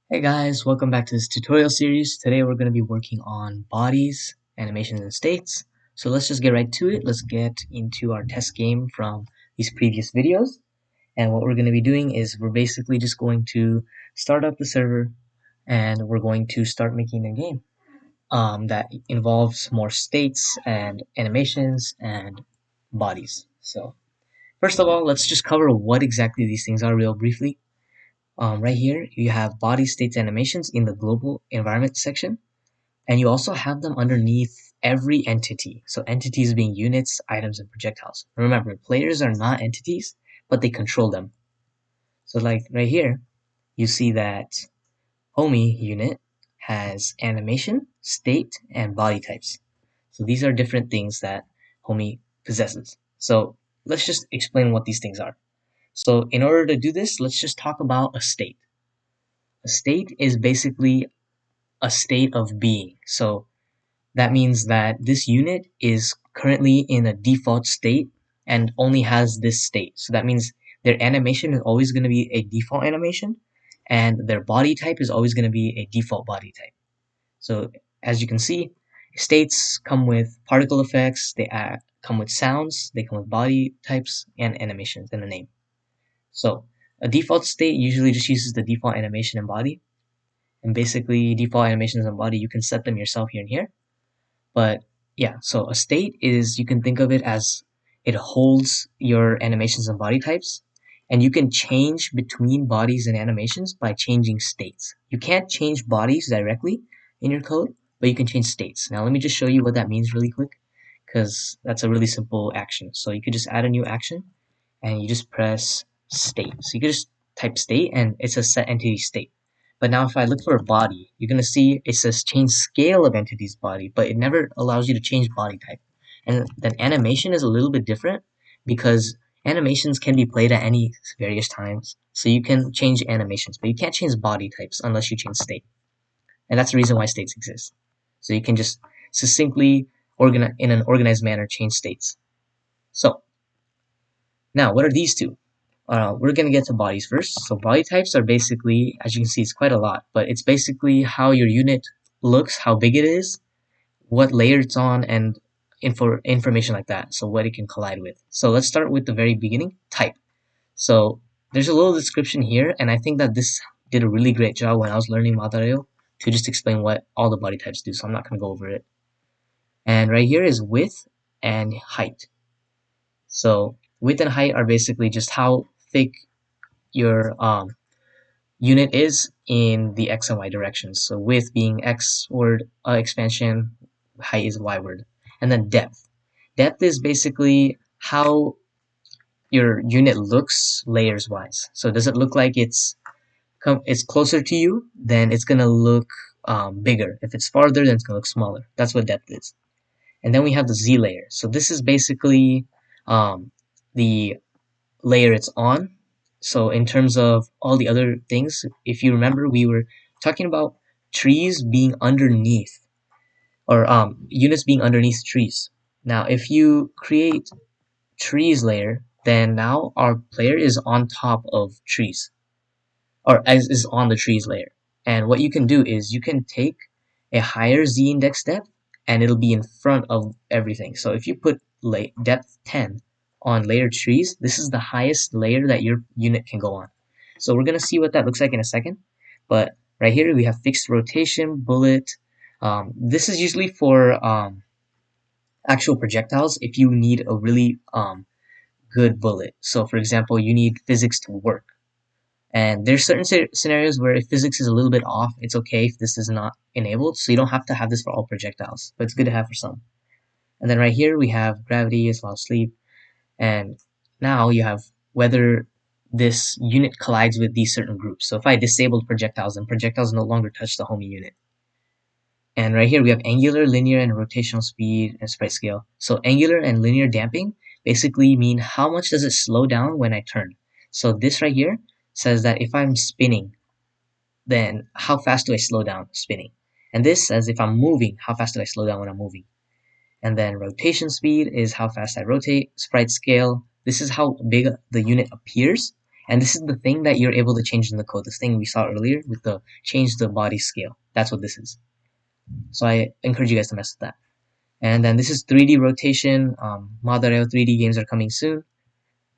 Hey guys, welcome back to this tutorial series. Today we're going to be working on bodies, animations, and states. So let's just get right to it. Let's get into our test game from these previous videos. And what we're going to be doing is we're basically just going to start up the server and we're going to start making a game that involves more states and animations and bodies. So first of all, let's just cover what exactly these things are real briefly. Right here, you have body states animations in the global environment section, and you also have them underneath every entity. So entities being units, items, and projectiles. Remember, players are not entities, but they control them. So like right here, you see that homie unit has animation, state, and body types. So these are different things that homie possesses. So let's just explain what these things are. So in order to do this, let's just talk about a state. A state is basically a state of being. So that means that this unit is currently in a default state and only has this state. So that means their animation is always going to be a default animation and their body type is always going to be a default body type. So as you can see, states come with particle effects, they come with sounds, they come with body types and animations and a name. So a default state usually just uses the default animation and body. And basically default animations and body, you can set them yourself here and here. But yeah, so a state is, you can think of it as it holds your animations and body types, and you can change between bodies and animations by changing states. You can't change bodies directly in your code, but you can change states. Now let me just show you what that means really quick, because that's a really simple action. So you could just add a new action and you just press state. So you could just type state and it's a set entity state. But now if I look for a body, you're going to see it says change scale of entity's body, but it never allows you to change body type. And then animation is a little bit different because animations can be played at any various times. So you can change animations, but you can't change body types unless you change state. And that's the reason why states exist. So you can just succinctly, in an organized manner, change states. So now, what are these two? We're going to get to bodies first. So body types are basically, as you can see, it's quite a lot, but it's basically how your unit looks, how big it is, what layer it's on, and information like that. So what it can collide with. So let's start with the very beginning, type. So there's a little description here, and I think that this did a really great job when I was learning Matarayo to just explain what all the body types do, so I'm not going to go over it. And right here is width and height. So width and height are basically just how thick your unit is in the x and y directions. So width being x word expansion, height is y word. And then depth. Depth is basically how your unit looks layers wise. So does it look like it's closer to you, then it's gonna look bigger. If it's farther, then it's gonna look smaller. That's what depth is. And then we have the z layer. So this is basically the layer it's on. So in terms of all the other things, if you remember, we were talking about trees being underneath, or units being underneath trees. Now, if you create trees layer, then now our player is on top of trees, or is on the trees layer. And what you can do is you can take a higher z index depth, and it'll be in front of everything. So if you put depth 10 on layered trees, this is the highest layer that your unit can go on. So we're going to see what that looks like in a second. But right here we have fixed rotation, bullet. This is usually for actual projectiles if you need a really good bullet. So for example, you need physics to work. And there's certain scenarios where if physics is a little bit off, it's okay if this is not enabled. So you don't have to have this for all projectiles, but it's good to have for some. And then right here we have gravity as well as sleep. And now you have whether this unit collides with these certain groups. So if I disabled projectiles, then projectiles no longer touch the homie unit. And right here we have angular, linear, and rotational speed and sprite scale. So angular and linear damping basically mean how much does it slow down when I turn. So this right here says that if I'm spinning, then how fast do I slow down spinning? And this says if I'm moving, how fast do I slow down when I'm moving? And then rotation speed is how fast I rotate. Sprite scale, this is how big the unit appears. And this is the thing that you're able to change in the code. This thing we saw earlier with the change the body scale. That's what this is. So I encourage you guys to mess with that. And then this is 3D rotation. Madareo 3D games are coming soon.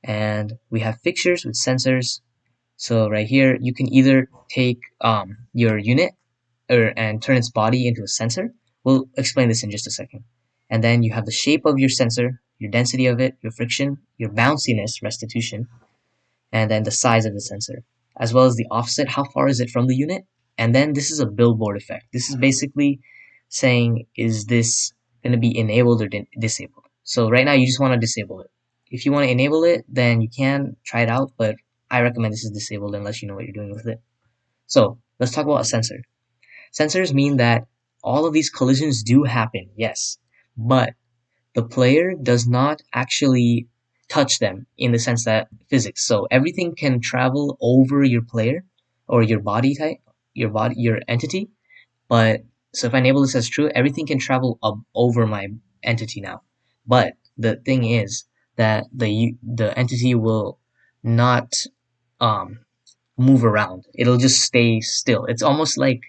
And we have fixtures with sensors. So right here, you can either take your unit and turn its body into a sensor. We'll explain this in just a second. And then you have the shape of your sensor, your density of it, your friction, your bounciness, restitution, and then the size of the sensor, as well as the offset, how far is it from the unit. And then this is a billboard effect. This is basically saying, is this going to be enabled or disabled? So right now you just want to disable it. If you want to enable it, then you can try it out, but I recommend this is disabled unless you know what you're doing with it. So let's talk about a sensor. Sensors mean that all of these collisions do happen, yes, but the player does not actually touch them in the sense that physics. So everything can travel over your player or your body type, your entity. But so if I enable this as true, everything can travel up over my entity now. But the thing is that the entity will not um, move around. It'll just stay still. It's almost like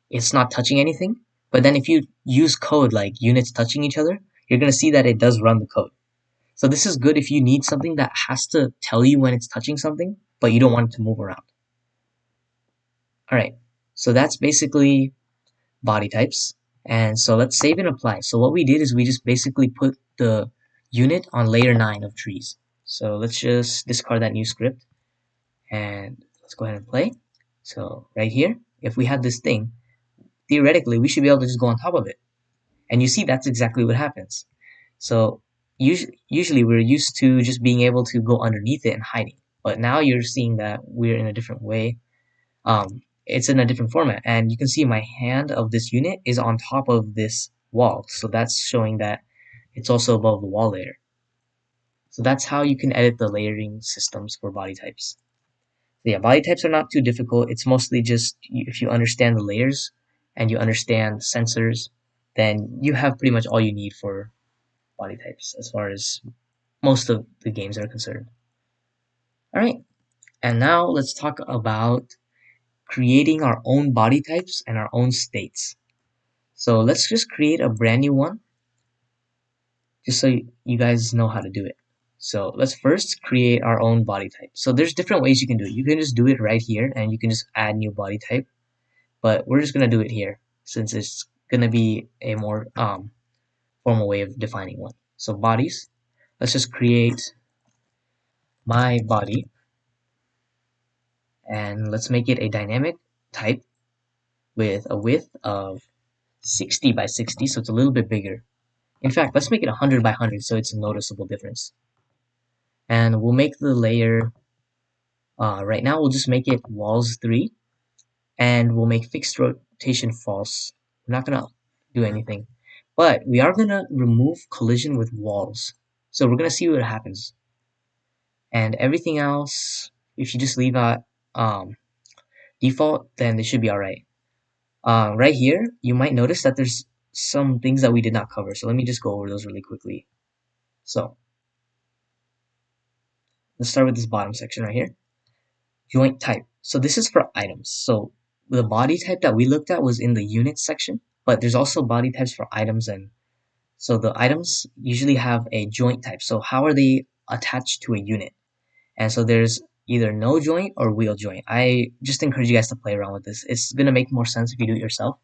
it's not touching anything. But then if you use code like units touching each other, you're going to see that it does run the code. So this is good if you need something that has to tell you when it's touching something, but you don't want it to move around. All right, so that's basically body types. And so let's save and apply. So what we did is we just basically put the unit on layer 9 of trees. So let's just discard that new script and let's go ahead and play. So right here, if we had this thing, theoretically, we should be able to just go on top of it. And you see that's exactly what happens. So usually we're used to just being able to go underneath it and hiding. But now you're seeing that we're in a different way. It's in a different format. And you can see my hand of this unit is on top of this wall. So that's showing that it's also above the wall layer. So that's how you can edit the layering systems for body types. So yeah, body types are not too difficult. It's mostly just if you understand the layers and you understand sensors, then you have pretty much all you need for body types as far as most of the games are concerned. Alright, and now let's talk about creating our own body types and our own states. So let's just create a brand new one just so you guys know how to do it. So let's first create our own body type. So there's different ways you can do it. You can just do it right here and you can just add new body type, but we're just going to do it here since it's going to be a more formal way of defining one. So bodies, let's just create my body and let's make it a dynamic type with a width of 60 by 60, so it's a little bit bigger. In fact, let's make it 100 by 100 so it's a noticeable difference. And we'll make the layer, right now we'll just make it walls 3, and we'll make fixed rotation false. We're not going to do anything, but we are going to remove collision with walls. So we're going to see what happens. And everything else, if you just leave out default, then it should be alright. Right here, you might notice that there's some things that we did not cover. So let me just go over those really quickly. So let's start with this bottom section right here. Joint type. So this is for items. So the body type that we looked at was in the unit section, but there's also body types for items. And so the items usually have a joint type. So how are they attached to a unit? And so there's either no joint or wheel joint. I just encourage you guys to play around with this. It's going to make more sense if you do it yourself.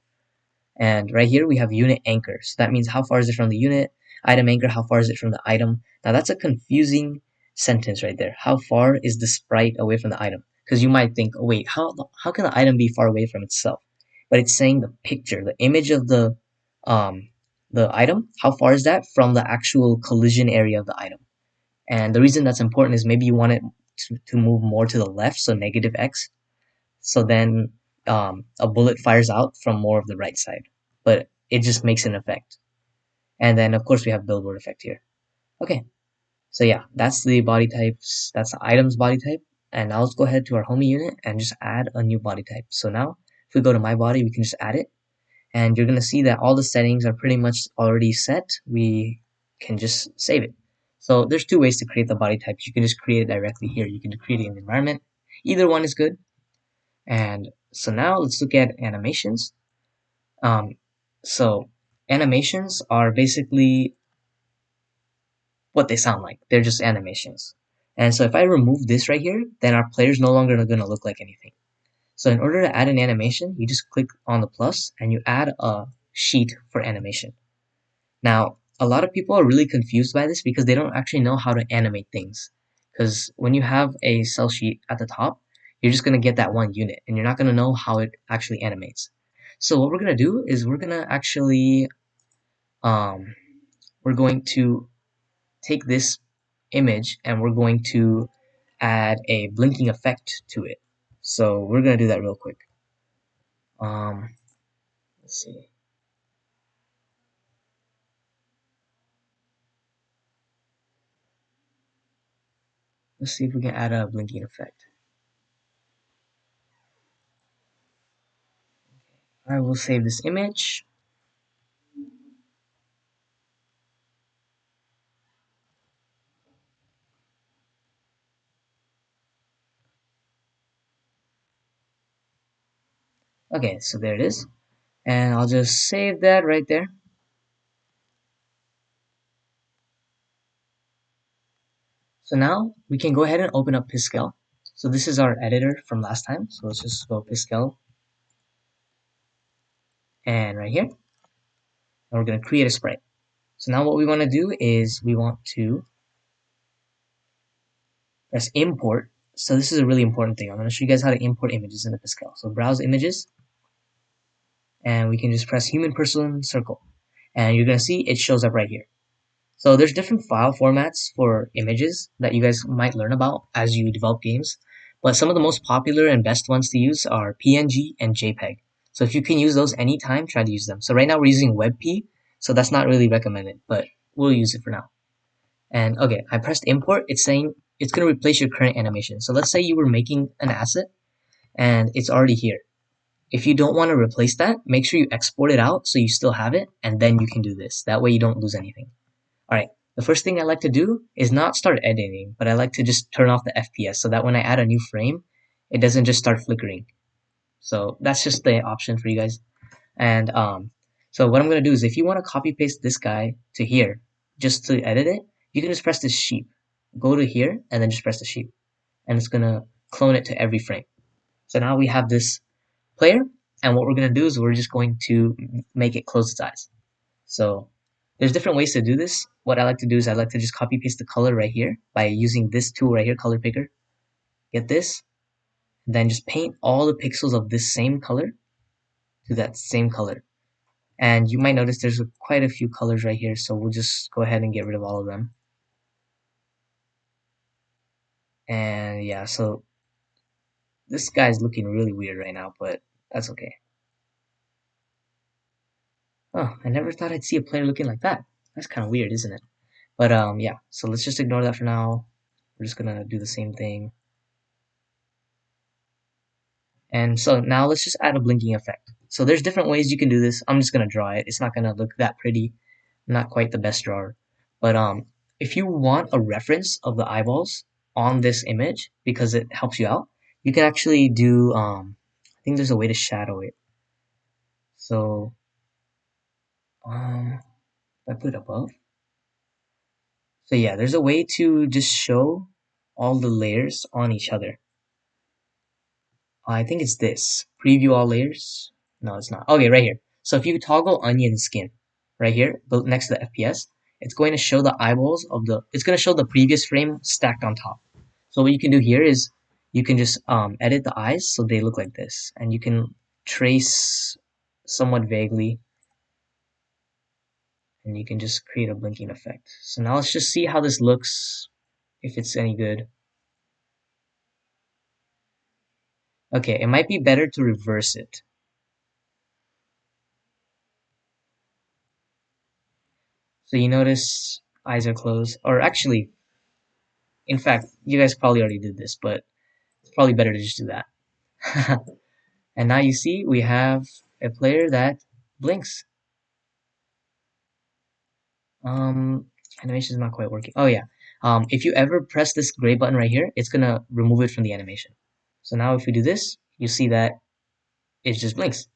And right here we have unit anchor. So that means how far is it from the unit? Item anchor, how far is it from the item? Now that's a confusing sentence right there. How far is the sprite away from the item? Because you might think, oh wait, how can the item be far away from itself? But it's saying the picture, the image of the item, how far is that from the actual collision area of the item? And the reason that's important is maybe you want it to move more to the left, so negative X. So then a bullet fires out from more of the right side, but it just makes an effect. And then of course we have billboard effect here. Okay, so yeah, that's the body types, that's the items body type. And now let's go ahead to our homie unit and just add a new body type. So now if we go to my body, we can just add it, and you're gonna see that all the settings are pretty much already set. We can just save it. So there's two ways to create the body types. You can just create it directly here. You can create it in the environment. Either one is good. And so now let's look at animations. Um, so animations are basically what they sound like. They're just animations. And so if I remove this right here, then our player's no longer going to look like anything. So in order to add an animation, you just click on the plus and you add a sheet for animation. Now, a lot of people are really confused by this because they don't actually know how to animate things. Because when you have a cell sheet at the top, you're just going to get that one unit and you're not going to know how it actually animates. So what we're going to do is we're going to actually, um, we're going to take this image and we're going to add a blinking effect to it. So we're going to do that real quick. Let's see. Let's see if we can add a blinking effect. I will save this image. Okay, so there it is. And I'll just save that right there. So now we can go ahead and open up Piskel. So this is our editor from last time. So let's just go Piskel and right here. And we're going to create a sprite. So now what we want to do is we want to press import. So this is a really important thing. I'm going to show you guys how to import images into Piskel. So browse images and we can just press human person circle. And you're going to see it shows up right here. So there's different file formats for images that you guys might learn about as you develop games. But some of the most popular and best ones to use are PNG and JPEG. So if you can use those anytime, try to use them. So right now we're using WebP, so that's not really recommended, but we'll use it for now. And okay, I pressed import. It's saying it's going to replace your current animation. So let's say you were making an asset and it's already here. If you don't want to replace that, make sure you export it out so you still have it, and then you can do this. That way you don't lose anything. Alright, the first thing I like to do is not start editing, but I like to just turn off the FPS so that when I add a new frame, it doesn't just start flickering. So that's just the option for you guys. And so what I'm going to do is if you want to copy paste this guy to here, just to edit it, you can just press this sheep. Go to here and then just press the sheep. And it's going to clone it to every frame. So now we have this player, and what we're going to do is we're just going to make it close its eyes. So there's different ways to do this. What I like to do is I like to just copy paste the color right here by using this tool right here, color picker. Get this, then just paint all the pixels of this same color to that same color. And you might notice there's quite a few colors right here, so we'll just go ahead and get rid of all of them. And yeah, so this guy's looking really weird right now, but that's okay. Oh, I never thought I'd see a player looking like that. That's kind of weird, isn't it? But yeah, so let's just ignore that for now. We're just gonna do the same thing. And so now let's just add a blinking effect. So there's different ways you can do this. I'm just gonna draw it. It's not gonna look that pretty. I'm not quite the best drawer. But if you want a reference of the eyeballs on this image because it helps you out, you can actually do I think there's a way to shadow it. So if I put it above. So yeah, there's a way to just show all the layers on each other. I think it's this. Preview all layers. No, it's not. Okay, right here. So if you toggle onion skin right here, next to the FPS, it's going to show the eyeballs of it's going to show the previous frame stacked on top. So what you can do here is you can just edit the eyes so they look like this. And you can trace somewhat vaguely. And you can just create a blinking effect. So now let's just see how this looks, if it's any good. Okay, it might be better to reverse it. So you notice eyes are closed, or actually, in fact, you guys probably already did this, but it's probably better to just do that. And now you see we have a player that blinks. Um, Animation is not quite working. Oh yeah. If you ever press this gray button right here, it's gonna remove it from the animation. So now if we do this, you see that it just blinks.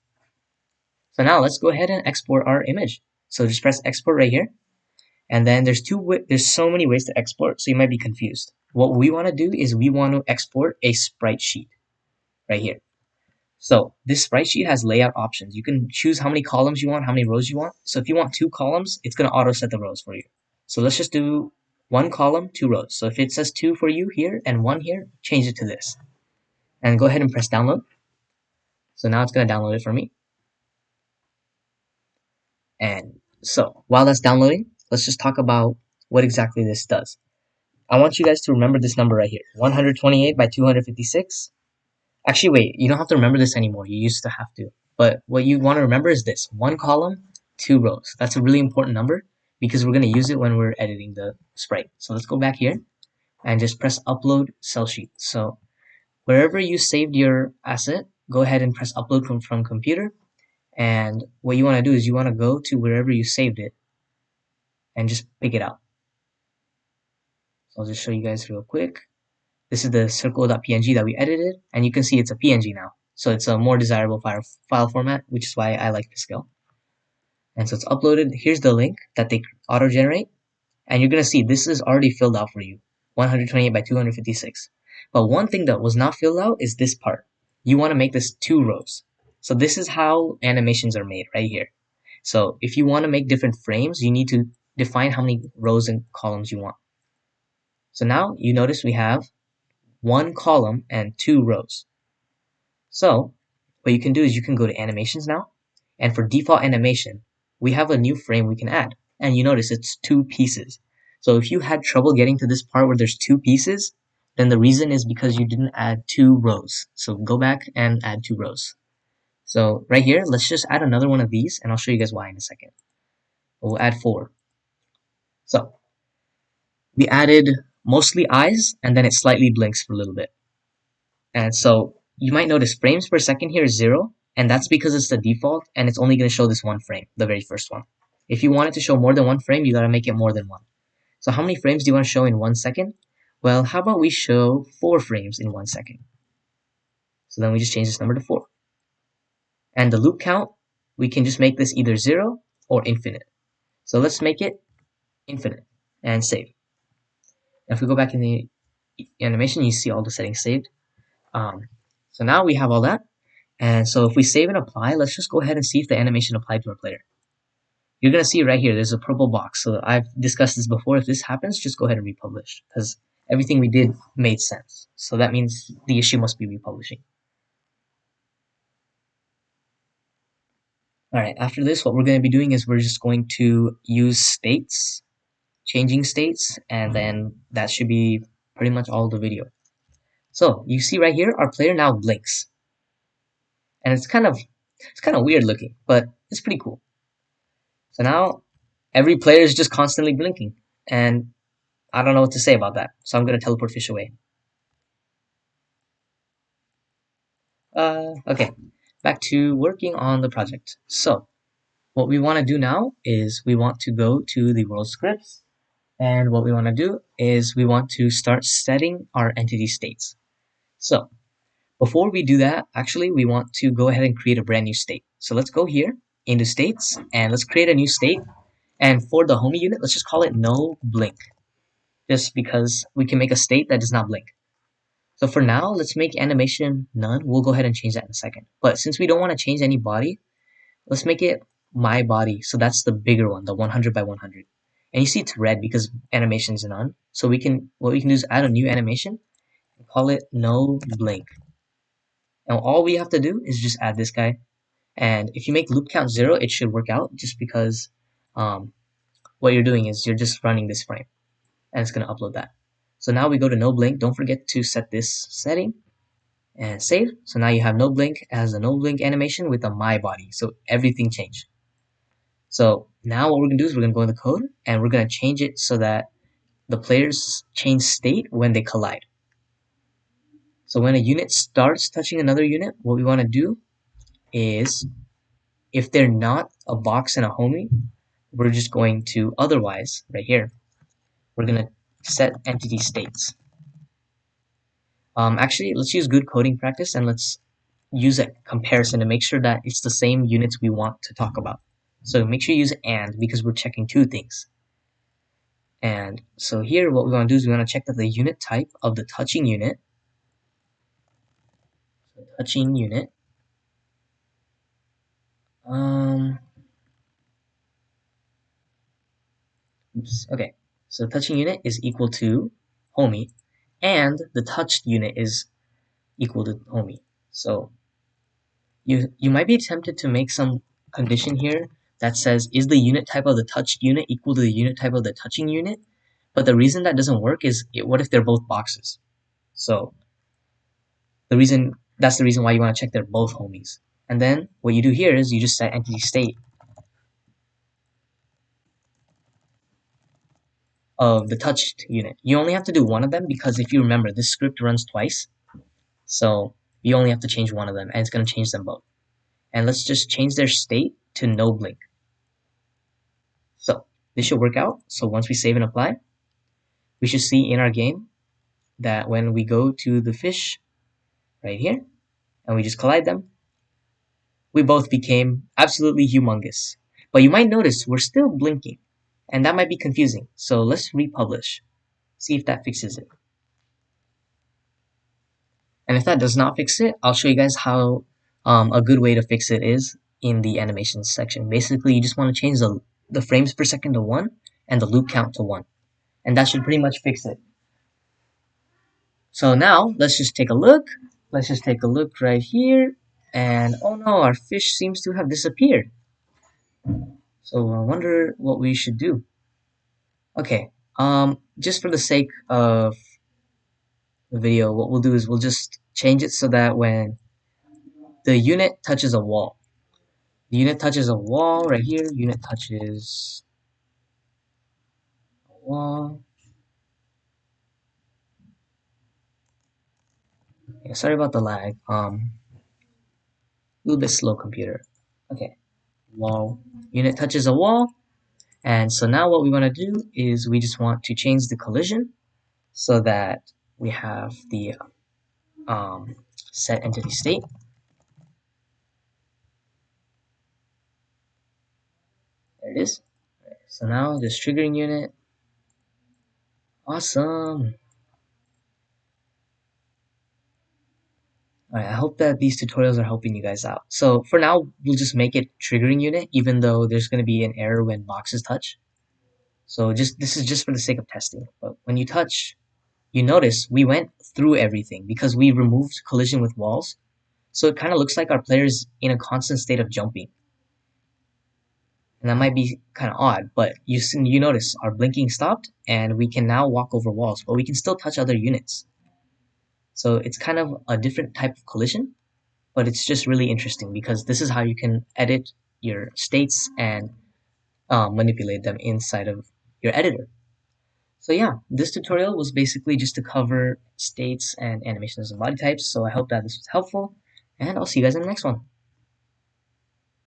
So now let's go ahead and export our image. So just press export right here. And then there's so many ways to export, so you might be confused. What we want to do is we want to export a sprite sheet right here. So this sprite sheet has layout options. You can choose how many columns you want, how many rows you want. So if you want 2 columns, it's going to auto set the rows for you. So let's just do 1 column, 2 rows. So if it says 2 for you here and 1 here, change it to this. And go ahead and press download. So now it's going to download it for me. And so while that's downloading, let's just talk about what exactly this does. I want you guys to remember this number right here, 128 by 256. Actually, wait, you don't have to remember this anymore. You used to have to. But what you want to remember is this, 1 column, 2 rows. That's a really important number because we're going to use it when we're editing the sprite. So let's go back here and just press upload cell sheet. So wherever you saved your asset, go ahead and press upload from computer. And what you want to do is you want to go to wherever you saved it and just pick it out. So I'll just show you guys real quick. This is the circle.png that we edited, and you can see it's a PNG now. So it's a more desirable file format, which is why I like Piskel. And so it's uploaded. Here's the link that they auto-generate, and you're going to see this is already filled out for you, 128 by 256. But one thing that was not filled out is this part. You want to make this 2 rows. So this is how animations are made right here. So if you want to make different frames, you need to define how many rows and columns you want. So now you notice we have 1 column and 2 rows. So what you can do is you can go to animations now, and for default animation, we have a new frame we can add. And you notice it's 2 pieces. So if you had trouble getting to this part where there's 2 pieces, then the reason is because you didn't add 2 rows. So go back and add 2 rows. So right here, let's just add another one of these, and I'll show you guys why in a second. We'll add 4. So we added mostly eyes, and then it slightly blinks for a little bit. And so you might notice frames per second here is 0, and that's because it's the default, and it's only going to show this 1 frame, the very first one. If you want it to show more than 1 frame, you got to make it more than 1. So how many frames do you want to show in 1 second? Well, how about we show 4 frames in 1 second? So then we just change this number to 4. And the loop count, we can just make this either 0 or infinite. So let's make it infinite and save. If we go back in the animation, you see all the settings saved. So now we have all that. And so if we save and apply, let's just go ahead and see if the animation applied to our player. You're going to see right here, there's a purple box. So I've discussed this before. If this happens, just go ahead and republish because everything we did made sense. So that means the issue must be republishing. Alright, after this, what we're going to be doing is we're just going to use states, changing states, and then that should be pretty much all the video. So you see right here, our player now blinks. And it's kind of weird looking, but it's pretty cool. So now every player is just constantly blinking, and I don't know what to say about that. So I'm gonna teleport fish away. Okay, back to working on the project. So what we want to do now is we want to go to the world scripts, and what we want to do is we want to start setting our entity states. So before we do that, actually, we want to go ahead and create a brand new state. So let's go here into states, and let's create a new state. And for the homie unit, let's just call it no blink, just because we can make a state that does not blink. So for now, let's make animation none. We'll go ahead and change that in a second. But since we don't want to change any body, let's make it my body. So that's the bigger one, the 100 by 100. And you see it's red because animation is none. So what we can do is add a new animation and call it no blink. Now all we have to do is just add this guy. And if you make loop count 0, it should work out just because what you're doing is you're just running this frame. And it's going to upload that. So now we go to no blink. Don't forget to set this setting and save. So now you have no blink as a no blink animation with a my body. So everything changed. So now what we're going to do is we're going to go in the code and we're going to change it so that the players change state when they collide. So when a unit starts touching another unit, what we want to do is if they're not a box and a homie, we're just going to otherwise right here. we're gonna set entity states. Actually, let's use good coding practice and let's use a comparison to make sure that it's the same units we want to talk about. So make sure you use AND because we're checking two things. And so here what we want to do is we want to check that the unit type of the touching unit, um, oops, okay. So touching unit is equal to homie, and the touched unit is equal to homie. So you might be tempted to make some condition here that says, is the unit type of the touched unit equal to the unit type of the touching unit? But the reason that doesn't work is, what if they're both boxes? So that's the reason why you want to check they're both homies. And then what you do here is you just set entity state of the touched unit. You only have to do one of them because if you remember, this script runs twice. So you only have to change one of them and it's going to change them both. And let's just change their state to no blink. So this should work out. So once we save and apply, we should see in our game that when we go to the fish right here and we just collide them, we both became absolutely humongous. But you might notice we're still blinking, and that might be confusing. So let's republish, see if that fixes it. And if that does not fix it, I'll show you guys how a good way to fix it is in the animations section. Basically, you just want to change the frames per second to 1 and the loop count to 1. And that should pretty much fix it. So now, let's just take a look. Let's just take a look right here. And oh no, our fish seems to have disappeared. So I wonder what we should do. Okay, just for the sake of the video, what we'll do is we'll just change it so that when the unit touches a wall, the unit touches a wall right here, unit touches a wall. Yeah, sorry about the lag. A little bit slow computer. Okay, wall. Unit touches a wall, and so now what we want to do is we just want to change the collision so that we have the set entity state. There it is. So now this triggering unit. Awesome. Alright, I hope that these tutorials are helping you guys out. So for now, we'll just make it triggering unit, even though there's going to be an error when boxes touch. So this is just for the sake of testing. But when you touch, you notice we went through everything because we removed collision with walls. So it kind of looks like our player is in a constant state of jumping. And that might be kind of odd, but you notice our blinking stopped and we can now walk over walls, but we can still touch other units. So it's kind of a different type of collision, but it's just really interesting because this is how you can edit your states and manipulate them inside of your editor. So yeah, this tutorial was basically just to cover states and animations and body types, so I hope that this was helpful, and I'll see you guys in the next one.